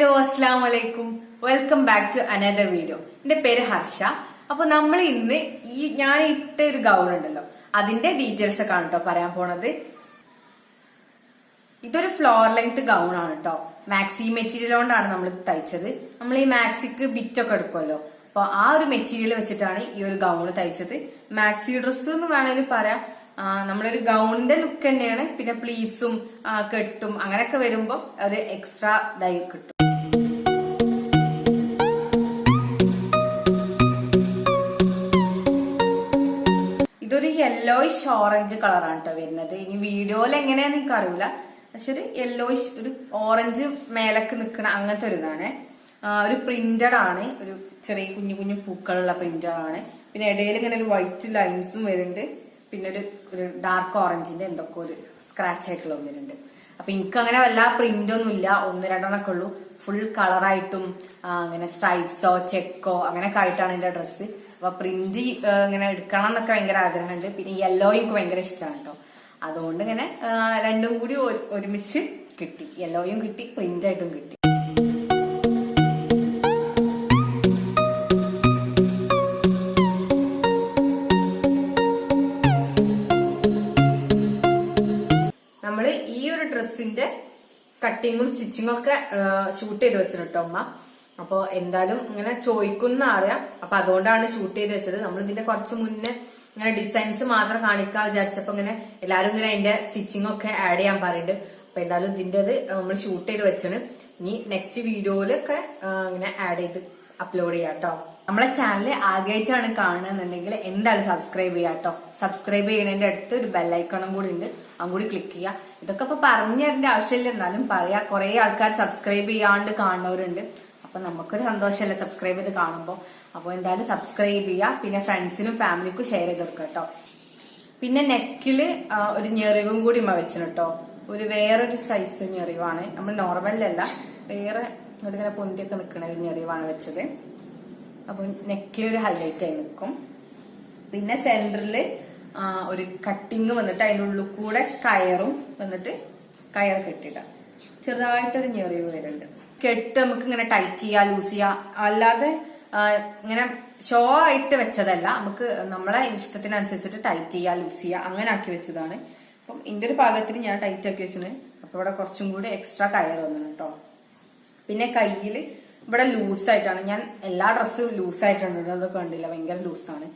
Hello അസ്സലാമു അലൈക്കും. Welcome back to another video. എന്റെ പേര് ഹർഷ. അപ്പൊ നമ്മൾ ഇന്ന് ഞാൻ ഇട്ട ഒരു ഗൗൺ ഉണ്ടല്ലോ, അതിന്റെ ഡീറ്റെയിൽസ് ഒക്കെ ആണ് കേട്ടോ പറയാൻ പോണത്. ഇതൊരു ഫ്ലോർ ലെങ്ത് ഗൗൺ ആണ് കേട്ടോ. മാക്സി മെറ്റീരിയൽ കൊണ്ടാണ് നമ്മൾ തയ്ച്ചത്. നമ്മൾ ഈ മാക്സിക്ക് ബിറ്റൊക്കെ എടുക്കുമല്ലോ, അപ്പൊ ആ ഒരു മെറ്റീരിയൽ വെച്ചിട്ടാണ് ഈ ഒരു ഗൗണ് തയ്ച്ചത്. മാക്സി ഡ്രസ് എന്ന് വേണമെങ്കിൽ പറയാം. നമ്മളൊരു ഗൗണിന്റെ ലുക്ക് തന്നെയാണ്. പിന്നെ പ്ലീറ്റ്സും കെട്ടും അങ്ങനെയൊക്കെ വരുമ്പോ ഒരു എക്സ്ട്രാ ഇതായി കിട്ടും. ഇതൊരു യെല്ലോയിഷ് ഓറഞ്ച് കളറാണ് കേട്ടോ വരുന്നത്. ഇനി വീഡിയോയിൽ എങ്ങനെയാന്ന് എനിക്ക് അറിയില്ല, പക്ഷെ ഒരു യെല്ലോയിഷ് ഒരു ഓറഞ്ച് മേലക്ക് നിൽക്കണ അങ്ങനത്തെ ഒരു ഇതാണ്. ഒരു പ്രിന്റഡ് ആണ്, ഒരു ചെറിയ കുഞ്ഞു കുഞ്ഞു പൂക്കളുള്ള പ്രിന്റഡ് ആണ്. പിന്നെ ഇടയിൽ ഇങ്ങനെ ഒരു വൈറ്റ് ലൈൻസും വരുന്നുണ്ട്. പിന്നെ ഒരു ഡാർക്ക് ഓറഞ്ചിന്റെ എന്തൊക്കെ ഒരു സ്ക്രാച്ച് ആയിട്ടുള്ള വരുന്നുണ്ട്. അപ്പൊ എനിക്ക് അങ്ങനെ വല്ല പ്രിന്റ് ഒന്നും ഇല്ല, ഒന്ന് രണ്ടെണ്ണൊക്കെ ഉള്ളൂ. ഫുൾ കളറായിട്ടും അങ്ങനെ സ്ട്രൈപ്സോ ചെക്കോ അങ്ങനെയൊക്കെ ആയിട്ടാണ് എന്റെ ഡ്രസ്സ്. അപ്പൊ പ്രിന്റ് ഇങ്ങനെ എടുക്കണം എന്നൊക്കെ ഭയങ്കര ആഗ്രഹമുണ്ട്. പിന്നെ യെല്ലോ എനിക്ക് ഭയങ്കര ഇഷ്ടമാണ് കേട്ടോ. അതുകൊണ്ട് ഇങ്ങനെ രണ്ടും കൂടി ഒരുമിച്ച് കിട്ടി. യെല്ലോയും കിട്ടി, പ്രിന്റ് ആയിട്ടും കിട്ടി. നമ്മള് ഈ ഒരു ഡ്രസ്സിന്റെ കട്ടിങ്ങും സ്റ്റിച്ചിങ്ങും ഒക്കെ ഷൂട്ട് ചെയ്ത് വെച്ചിട്ടോ അമ്മ. അപ്പൊ എന്തായാലും ഇങ്ങനെ ചോദിക്കുന്ന അറിയാം. അപ്പൊ അതുകൊണ്ടാണ് ഷൂട്ട് ചെയ്ത് വെച്ചത്. നമ്മൾ ഇതിന്റെ കുറച്ച് മുന്നേ ഇങ്ങനെ ഡിസൈൻസ് മാത്രം കാണിക്കാൻ വിചാരിച്ചപ്പോ ഇങ്ങനെ എല്ലാരും ഇങ്ങനെ അതിന്റെ സ്റ്റിച്ചിങ് ഒക്കെ ആഡ് ചെയ്യാൻ പറയുന്നുണ്ട്. അപ്പൊ എന്തായാലും ഇതിന്റേത് നമ്മൾ ഷൂട്ട് ചെയ്ത് വെച്ചാണ്. ഇനി നെക്സ്റ്റ് വീഡിയോയിലൊക്കെ ഇങ്ങനെ ആഡ് ചെയ്ത് അപ്ലോഡ് ചെയ്യാം കേട്ടോ. നമ്മളെ ചാനൽ ആദ്യമായിട്ടാണ് കാണുന്നുണ്ടെങ്കിൽ എന്തായാലും സബ്സ്ക്രൈബ് ചെയ്യാം കേട്ടോ. സബ്സ്ക്രൈബ് ചെയ്യുന്നതിന്റെ അടുത്ത് ഒരു ബെല്ലൈക്കണും കൂടി ഉണ്ട്, അതും കൂടി ക്ലിക്ക് ചെയ്യുക. ഇതൊക്കെ ഇപ്പൊ പറഞ്ഞു തരേണ്ട ആവശ്യമില്ല, എന്നാലും പറയാ. കുറെ ആൾക്കാർ സബ്സ്ക്രൈബ് ചെയ്യാണ്ട് കാണുന്നവരുണ്ട്. അപ്പൊ നമുക്കൊരു സന്തോഷമല്ലേ സബ്സ്ക്രൈബ് ചെയ്ത് കാണുമ്പോൾ. അപ്പൊ എന്തായാലും സബ്സ്ക്രൈബ് ചെയ്യുക. പിന്നെ ഫ്രണ്ട്സിനും ഫാമിലിക്കും ഷെയർ ചെയ്ത് കൊടുക്കുക കേട്ടോ. പിന്നെ നെക്കില് ഒരു ഞെറിവും കൂടി വെച്ചു കേട്ടോ. ഒരു വേറൊരു സൈസ് ഞെറിവാണ്, നമ്മൾ നോർമലല്ല, വേറെ ഇങ്ങനെ പൊന്തിയൊക്കെ നിൽക്കുന്ന ഒരു ഞെറിവാണ് വെച്ചത്. അപ്പൊ നെക്കിലൊരു ഹൈലൈറ്റ് ആയി നിൽക്കും. പിന്നെ സെന്ററില് ഒരു കട്ടിങ് വന്നിട്ട് അതിന്റെ ഉള്ളിൽ കൂടെ കയറും വന്നിട്ട് കയർ കെട്ടിടാം. ചെറുതായിട്ടൊരു ഞെറിവ് വരുന്നുണ്ട്. കെട്ട് നമുക്ക് ഇങ്ങനെ ടൈറ്റ് ചെയ്യാ, ലൂസ് ചെയ്യാ, അല്ലാതെ ഇങ്ങനെ ഷോ ആയിട്ട് വെച്ചതല്ല. നമുക്ക് നമ്മളെ ഇഷ്ടത്തിനനുസരിച്ചിട്ട് ടൈറ്റ് ചെയ്യാ, ലൂസ് ചെയ്യാ, അങ്ങനെ ആക്കി വെച്ചതാണ്. അപ്പം ഇതിന്റെ ഒരു പാകത്തിന് ഞാൻ ടൈറ്റ് ആക്കി വെച്ചത്. അപ്പൊ ഇവിടെ കുറച്ചും കൂടി എക്സ്ട്രാ കയർ വന്നു കേട്ടോ. പിന്നെ കയ്യില് ഇവിടെ ലൂസായിട്ടാണ്. ഞാൻ എല്ലാ ഡ്രസ്സും ലൂസായിട്ടാണ് ഇടുന്നത്. അതൊക്കെ കണ്ടില്ല, ഭയങ്കര ലൂസാണ്.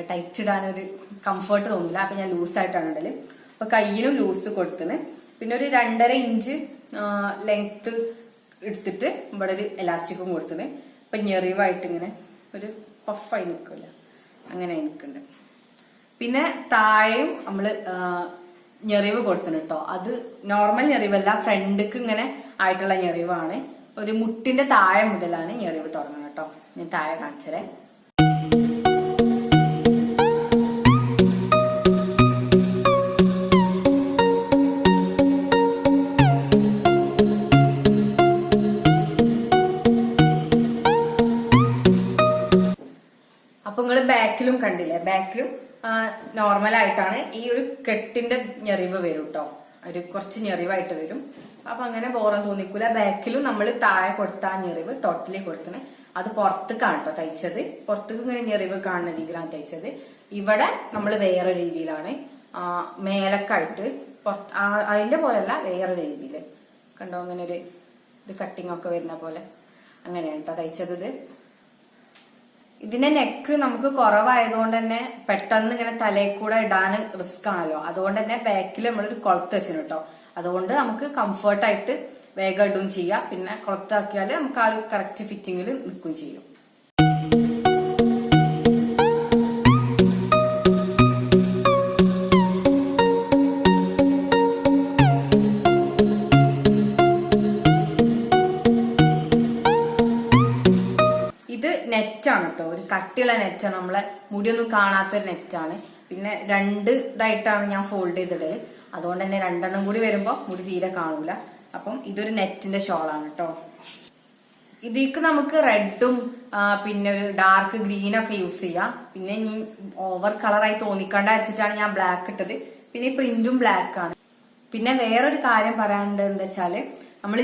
ടൈറ്റ് ഇടാനൊരു കംഫർട്ട് തോന്നില്ല. അപ്പൊ ഞാൻ ലൂസായിട്ടാണ് ഇടല്. അപ്പൊ കയ്യിനും ലൂസ് കൊടുത്തിന്. പിന്നെ ഒരു 2.5 ഇഞ്ച് ലെങ്ത് എടുത്തിട്ട് ഇവിടെ ഒരു എലാസ്റ്റിക്കും കൊടുത്തിന്. ഇപ്പൊ ഞെറിവായിട്ട് ഇങ്ങനെ ഒരു പഫായി നിൽക്കില്ല, അങ്ങനെ നിൽക്കുന്നുണ്ട്. പിന്നെ താഴെയും നമ്മള് ഞെറിവ് കൊടുത്തിന് കേട്ടോ. അത് നോർമൽ ഞെറിവല്ല, ഫ്രണ്ടിക്ക് ഇങ്ങനെ ആയിട്ടുള്ള ഞെറിവാണ്. ഒരു മുട്ടിന്റെ താഴെ മുതലാണ് ഞെറിവ് തുടങ്ങുന്നത് കേട്ടോ. ഞാൻ താഴെ കാണിച്ചതേ. അപ്പൊ നിങ്ങള് ബാക്കിലും കണ്ടില്ലേ, ബാക്കിലും നോർമൽ ആയിട്ടാണ്. ഈ ഒരു കെട്ടിന്റെ ഞെറിവ് വരും കേട്ടോ, ഒരു കുറച്ച് ഞെറിവായിട്ട് വരും. അപ്പൊ അങ്ങനെ ബോറം തോന്നിക്കൂല. ബാക്കിലും നമ്മൾ താഴെ കൊടുത്ത ആ ഞെറിവ് ടോട്ടലി കൊടുത്തിന്. അത് പുറത്തേക്കാണ് കേട്ടോ തയ്ച്ചത്. പുറത്തേക്ക് ഇങ്ങനെ ഞെറിവ് കാണുന്ന രീതിയിലാണ് തയ്ച്ചത്. ഇവിടെ നമ്മൾ വേറെ രീതിയിലാണ് മേലക്കായിട്ട്, അതിന്റെ പോലെയല്ല, വേറെ രീതിയില് കണ്ടോ, അങ്ങനെ ഒരു കട്ടിങ് ഒക്കെ വരുന്ന പോലെ അങ്ങനെയാണ് കേട്ടോ തയ്ച്ചത്. ഇതിന്റെ നെക്ക് നമുക്ക് കുറവായതുകൊണ്ട് തന്നെ പെട്ടെന്ന് ഇങ്ങനെ തലയിൽ കൂടെ ഇടാൻ റിസ്ക് ആണല്ലോ. അതുകൊണ്ട് തന്നെ ബാക്കിൽ നമ്മളൊരു കൊളുത്ത് വെച്ചിന് കേട്ടോ. അതുകൊണ്ട് നമുക്ക് കംഫർട്ടായിട്ട് വേഗം ഇടുകയും ചെയ്യാം. പിന്നെ കൊളുത്താക്കിയാൽ നമുക്ക് ആ ഒരു കറക്റ്റ് ഫിറ്റിങ്ങിൽ നിൽക്കുകയും ചെയ്യും. ഇത് നെറ്റാണ് കേട്ടോ, ഒരു കട്ടിയുള്ള നെറ്റാണ്. നമ്മളെ മുടിയൊന്നും കാണാത്തൊരു നെറ്റാണ്. പിന്നെ 2 ഇതായിട്ടാണ് ഞാൻ ഫോൾഡ് ചെയ്തിടല്. അതുകൊണ്ട് തന്നെ 2 കൂടി വരുമ്പോ മുടി തീരെ കാണൂല. അപ്പം ഇതൊരു നെറ്റിന്റെ ഷോളാണ് കേട്ടോ. ഇതിക്ക് നമുക്ക് റെഡും പിന്നെ ഒരു ഡാർക്ക് ഗ്രീനൊക്കെ യൂസ് ചെയ്യാം. പിന്നെ ഇനി ഓവർ കളറായി തോന്നിക്കണ്ട വെച്ചിട്ടാണ് ഞാൻ ബ്ലാക്ക് ഇട്ടത്. പിന്നെ ഈ പ്രിന്റും ബ്ലാക്ക് ആണ്. പിന്നെ വേറൊരു കാര്യം പറയാനുണ്ട്, എന്താ വെച്ചാല് നമ്മൾ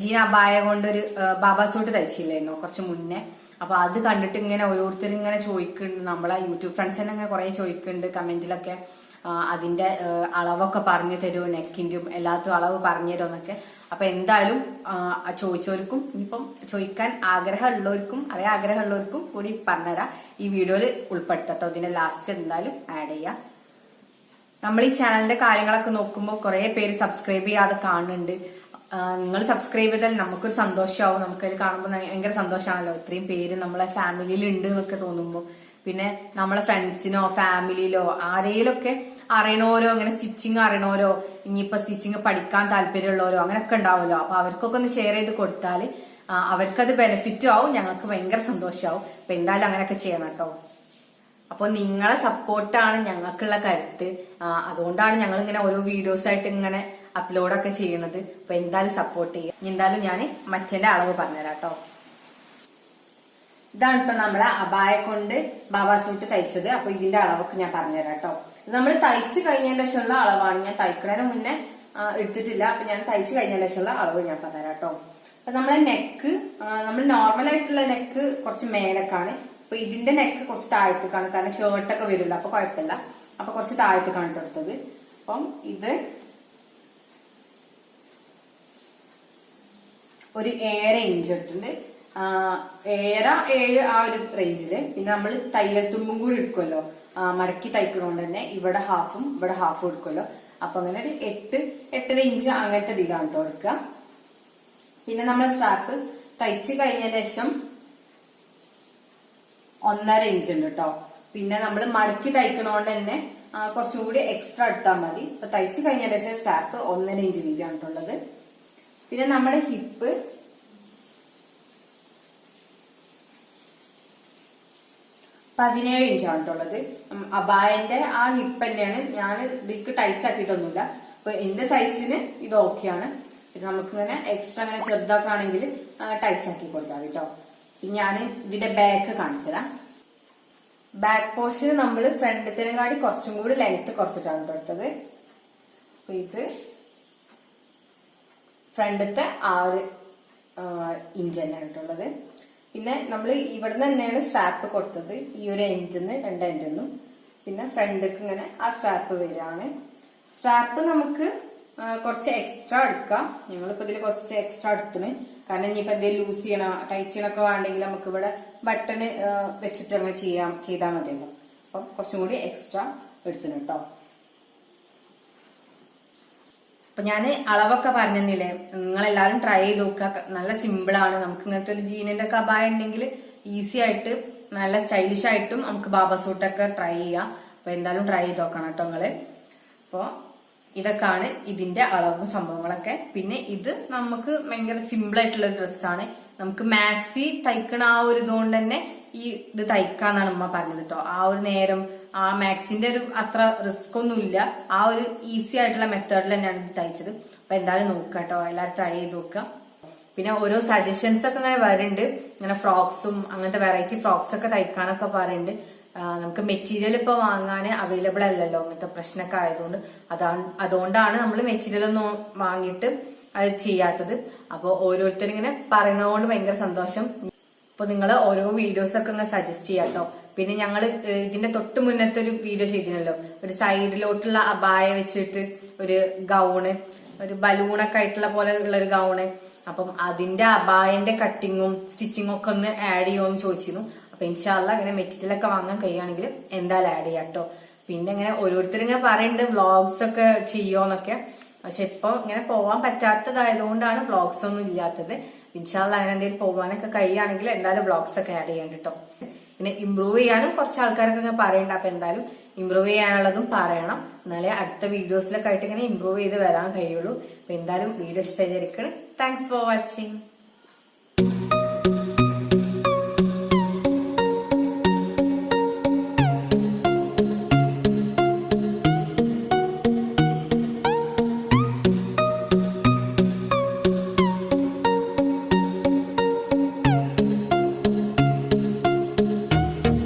ജീൻ അബായ കൊണ്ട് ഒരു ബാബാ സൂട്ട് തയ്ച്ചില്ലായിരുന്നോ കുറച്ച് മുന്നേ. അപ്പൊ അത് കണ്ടിട്ട് ഇങ്ങനെ ഓരോരുത്തരും ഇങ്ങനെ ചോദിക്കുന്നുണ്ട്, നമ്മളെ യൂട്യൂബ് ഫ്രണ്ട്സ് തന്നെ ഇങ്ങനെ കുറെ ചോദിക്കുന്നുണ്ട് കമന്റിലൊക്കെ, അതിന്റെ അളവൊക്കെ പറഞ്ഞു തരുമോ, നെക്കിന്റെയും എല്ലാത്തും അളവ് പറഞ്ഞു തരുമോ എന്നൊക്കെ. അപ്പൊ എന്തായാലും ചോദിച്ചവർക്കും ഇനിയിപ്പം ചോദിക്കാൻ ആഗ്രഹമുള്ളവർക്കും അറിയാൻ ആഗ്രഹമുള്ളവർക്കും കൂടി പറഞ്ഞുതരാം. ഈ വീഡിയോയിൽ ഉൾപ്പെടുത്തട്ടോ, ഇതിന്റെ ലാസ്റ്റ് എന്തായാലും ആഡ് ചെയ്യാം. നമ്മൾ ഈ ചാനലിന്റെ കാര്യങ്ങളൊക്കെ നോക്കുമ്പോൾ കുറെ പേര് സബ്സ്ക്രൈബ് ചെയ്യാതെ കാണുന്നുണ്ട്. നിങ്ങൾ സബ്സ്ക്രൈബ് ചെയ്താൽ നമുക്കൊരു സന്തോഷമാവും, നമുക്കത് കാണുമ്പോൾ ഭയങ്കര സന്തോഷമാണല്ലോ. ഇത്രയും പേര് നമ്മളെ ഫാമിലിയിൽ ഉണ്ട് എന്നൊക്കെ തോന്നുമ്പോൾ. പിന്നെ നമ്മളെ ഫ്രണ്ട്സിനോ ഫാമിലിയിലോ ആരെയിലൊക്കെ അറിയണോരോ, അങ്ങനെ സ്റ്റിച്ചിങ് അറിയണോരോ, ഇനിയിപ്പോ സ്റ്റിച്ചിങ് പഠിക്കാൻ താല്പര്യമുള്ളവരോ അങ്ങനെയൊക്കെ ഉണ്ടാവുമല്ലോ. അപ്പൊ അവർക്കൊക്കെ ഒന്ന് ഷെയർ ചെയ്ത് കൊടുത്താൽ അവർക്കത് ബെനിഫിറ്റും ആവും, ഞങ്ങൾക്ക് ഭയങ്കര സന്തോഷമാവും. അപ്പൊ എന്തായാലും അങ്ങനെയൊക്കെ ചെയ്യണം കേട്ടോ. അപ്പൊ നിങ്ങളെ സപ്പോർട്ടാണ് ഞങ്ങൾക്കുള്ള കരുത്ത്. അതുകൊണ്ടാണ് ഞങ്ങൾ ഇങ്ങനെ ഓരോ വീഡിയോസ് ആയിട്ട് ഇങ്ങനെ അപ്ലോഡൊക്കെ ചെയ്യുന്നത്. അപ്പൊ എന്തായാലും സപ്പോർട്ട് ചെയ്യുക. എന്തായാലും ഞാൻ മച്ചന്റെ അളവ് പറഞ്ഞുതരാം കേട്ടോ. ഇതാണ് കേട്ടോ നമ്മളെ അബായ കൊണ്ട് ബാബാ സൂട്ട് തയ്ച്ചത്. അപ്പൊ ഇതിന്റെ അളവൊക്കെ ഞാൻ പറഞ്ഞുതരാം കേട്ടോ. ഇത് നമ്മൾ തയ്ച്ചു കഴിഞ്ഞതിന്റെ ശേഷമുള്ള അളവാണ്, ഞാൻ തയ്ക്കുന്നതിന് മുന്നേ എടുത്തിട്ടില്ല. അപ്പൊ ഞാൻ തയ്ച്ചു കഴിഞ്ഞതിന്റെ ശേഷമുള്ള അളവ് ഞാൻ പറഞ്ഞുതരാം കേട്ടോ. അപ്പൊ നമ്മളെ നെക്ക്, നമ്മൾ നോർമൽ ആയിട്ടുള്ള നെക്ക് കുറച്ച് മേലക്കാണ്. അപ്പൊ ഇതിന്റെ നെക്ക് കുറച്ച് താഴത്തേക്കാണ്, കാരണം ഷർട്ടൊക്കെ വരില്ല, അപ്പൊ കുഴപ്പമില്ല. അപ്പൊ കുറച്ച് താഴത്തേക്കാണ് എടുത്തത്. അപ്പം ഇത് ഒരു 7 ഇഞ്ച് ഇട്ടിട്ടുണ്ട്, 7 ആ ഒരു റേഞ്ചില്. പിന്നെ നമ്മൾ തയ്യൽ തുമ്പും കൂടി എടുക്കുമല്ലോ, മടക്കി തയ്ക്കണോണ്ട് തന്നെ ഇവിടെ ഹാഫും ഇവിടെ ഹാഫും എടുക്കുമല്ലോ. അപ്പൊ അങ്ങനെ ഒരു 8-8.5 ഇഞ്ച് അങ്ങനത്തെ ഇതിലാണ് കേട്ടോ എടുക്കുക. പിന്നെ നമ്മൾ സ്ട്രാപ്പ് തയ്ച്ച് കഴിഞ്ഞ ശേഷം 1.5 ഇഞ്ച് ഉണ്ട് കേട്ടോ. പിന്നെ നമ്മൾ മടക്കി തയ്ക്കണോണ്ട് തന്നെ കുറച്ചും കൂടി എക്സ്ട്രാ എടുത്താൽ മതി. അപ്പൊ തയ്ച്ച് കഴിഞ്ഞ ശേഷം സ്ട്രാപ്പ് 1.5 ഇഞ്ച് വീതിയാണ് കേട്ടുള്ളത്. പിന്നെ നമ്മുടെ ഹിപ്പ് 17 ഇഞ്ചാണ് കേട്ടുള്ളത്. അബായന്റെ ആ ഹിപ്പ് തന്നെയാണ്, ഞാൻ ഇതിക്ക് ടൈറ്റ് ആക്കിയിട്ടൊന്നുമില്ല. അപ്പൊ എന്റെ സൈസിന് ഇത് ഓക്കെയാണ്. പിന്നെ നമുക്കിങ്ങനെ എക്സ്ട്രാ അങ്ങനെ ചെറുതാക്കുകയാണെങ്കിൽ ടൈറ്റ് ആക്കി കൊടുത്താൽ കേട്ടോ. ഞാൻ ഇതിന്റെ ബാക്ക് കാണിച്ചതാ. ബാക്ക് പോർഷൻ നമ്മൾ ഫ്രണ്ടിനെക്കാട്ടി കുറച്ചും കൂടി ലെങ്ത് കുറച്ചിട്ടാണ് എടുത്തത്. അപ്പൊ ഇത് ഫ്രണ്ടത്തെ 6 ഇഞ്ച് തന്നെയാണ് കേട്ടുള്ളത്. പിന്നെ നമ്മൾ ഇവിടുന്ന് തന്നെയാണ് സ്ട്രാപ്പ് കൊടുത്തത്, ഈ ഒരു എൻഡിന്ന് 2 എൻഡിന്നും. പിന്നെ ഫ്രണ്ടിക്ക് ഇങ്ങനെ ആ സ്ട്രാപ്പ് വരികയാണ്. സ്ട്രാപ്പ് നമുക്ക് കുറച്ച് എക്സ്ട്രാ എടുക്കാം. ഞങ്ങളിപ്പോ ഇതിൽ കുറച്ച് എക്സ്ട്രാ എടുത്തിന്, കാരണം ഇനിയിപ്പോ എന്തെങ്കിലും ലൂസ് ചെയ്യണം ടൈറ്റ് ചെയ്യണൊക്കെ വേണ്ടെങ്കിൽ നമുക്ക് ഇവിടെ ബട്ടണ് വെച്ചിട്ട് അങ്ങനെ ചെയ്താൽ മതിയല്ലോ. അപ്പൊ കുറച്ചും കൂടി എക്സ്ട്രാ എടുത്തിന് കേട്ടോ. അപ്പൊ ഞാൻ അളവൊക്കെ പറഞ്ഞില്ലേ, നിങ്ങളെല്ലാരും ട്രൈ ചെയ്ത് നോക്കുക. നല്ല സിമ്പിൾ ആണ്. നമുക്ക് ഇങ്ങനത്തെ ഒരു ജീനിന്റെ ഒക്കെ അബായ ഉണ്ടെങ്കിൽ ഈസി ആയിട്ട് നല്ല സ്റ്റൈലിഷ് ആയിട്ടും നമുക്ക് ബാബാ സൂട്ടൊക്കെ ട്രൈ ചെയ്യാം. അപ്പൊ എന്തായാലും ട്രൈ ചെയ്ത് നോക്കണം കേട്ടോ നിങ്ങള്. അപ്പൊ ഇതൊക്കെയാണ് ഇതിന്റെ അളവും സംഭവങ്ങളൊക്കെ. പിന്നെ ഇത് നമുക്ക് ഭയങ്കര സിമ്പിൾ ആയിട്ടുള്ള ഡ്രസ്സാണ്. നമുക്ക് മാക്സി തയ്ക്കണ ആ ഒരു ഇതുകൊണ്ട് തന്നെ ഈ ഇത് തയ്ക്കാന്നാണ് ഉമ്മ പറഞ്ഞത് കേട്ടോ. ആ ഒരു നേരം ആ മാക്സിന്റെ ഒരു അത്ര റിസ്ക് ഒന്നുമില്ല, ആ ഒരു ഈസി ആയിട്ടുള്ള മെത്തേഡിൽ തന്നെയാണ് ഇത് തയ്ച്ചത്. അപ്പൊ എന്തായാലും നോക്കുക കേട്ടോ, എല്ലാവരും ട്രൈ ചെയ്ത് നോക്കുക. പിന്നെ ഓരോ സജഷൻസ് ഒക്കെ ഇങ്ങനെ വരുന്നുണ്ട്, ഇങ്ങനെ ഫ്രോക്സും അങ്ങനത്തെ വെറൈറ്റി ഫ്രോക്സ് ഒക്കെ തയ്ക്കാനൊക്കെ പറയുന്നുണ്ട്. നമുക്ക് മെറ്റീരിയൽ ഇപ്പൊ വാങ്ങാൻ അവൈലബിൾ അല്ലല്ലോ, അങ്ങനത്തെ പ്രശ്നമൊക്കെ ആയതുകൊണ്ട്. അതുകൊണ്ടാണ് നമ്മൾ മെറ്റീരിയൽ ഒന്നും വാങ്ങിയിട്ട് അത് ചെയ്യാത്തത്. അപ്പോൾ ഓരോരുത്തരും ഇങ്ങനെ പറയുന്നതുകൊണ്ട് ഭയങ്കര സന്തോഷം. അപ്പൊ നിങ്ങൾ ഓരോ വീഡിയോസ് ഒക്കെ ഇങ്ങനെ സജസ്റ്റ് ചെയ്യാം കേട്ടോ. പിന്നെ ഞങ്ങൾ ഇതിന്റെ തൊട്ട് മുന്നത്തെ ഒരു വീഡിയോ ചെയ്തിരുന്നല്ലോ, ഒരു സൈഡിലോട്ടുള്ള അബായ വെച്ചിട്ട് ഒരു ഗൗണ്, ഒരു ബലൂണൊക്കെ ആയിട്ടുള്ള പോലെ ഉള്ള ഒരു ഗൗണ്. അപ്പം അതിന്റെ അബായന്റെ കട്ടിങ്ങും സ്റ്റിച്ചിങ്ങും ഒക്കെ ഒന്ന് ആഡ് ചെയ്യുമെന്ന് ചോദിച്ചിരുന്നു. അപ്പൊ ഇൻഷാല്ല ഇങ്ങനെ മെറ്റീരിയൽ ഒക്കെ വാങ്ങാൻ കഴിയുകയാണെങ്കിൽ എന്തായാലും ആഡ് ചെയ്യാം കേട്ടോ. പിന്നെ ഇങ്ങനെ ഓരോരുത്തരും ഇങ്ങനെ പറയുന്നുണ്ട് വ്ളോഗ്സ് ഒക്കെ ചെയ്യുമോന്നൊക്കെ. പക്ഷെ ഇപ്പൊ ഇങ്ങനെ പോവാൻ പറ്റാത്തതായതുകൊണ്ടാണ് വ്ളോഗ്സ് ഒന്നും ഇല്ലാത്തത്. ഇൻഷാല്ല അങ്ങനെ എന്തെങ്കിലും പോകാനൊക്കെ കഴിയുകയാണെങ്കിൽ എന്തായാലും വ്ളോഗ്സ് ഒക്കെ ആഡ് ചെയ്യാൻ കേട്ടോ. പിന്നെ ഇമ്പ്രൂവ് ചെയ്യാനും കുറച്ച് ആൾക്കാരൊക്കെ ഇങ്ങനെ പറയണ്ട. അപ്പൊ എന്തായാലും ഇമ്പ്രൂവ് ചെയ്യാനുള്ളതും പറയണം, എന്നാലേ അടുത്ത വീഡിയോസിലൊക്കെ ആയിട്ട് ഇങ്ങനെ ഇമ്പ്രൂവ് ചെയ്ത് വരാൻ കഴിയുള്ളൂ. അപ്പൊ എന്തായാലും വീഡിയോ ഇഷ്ടമായിരിക്കണം. Thanks for watching.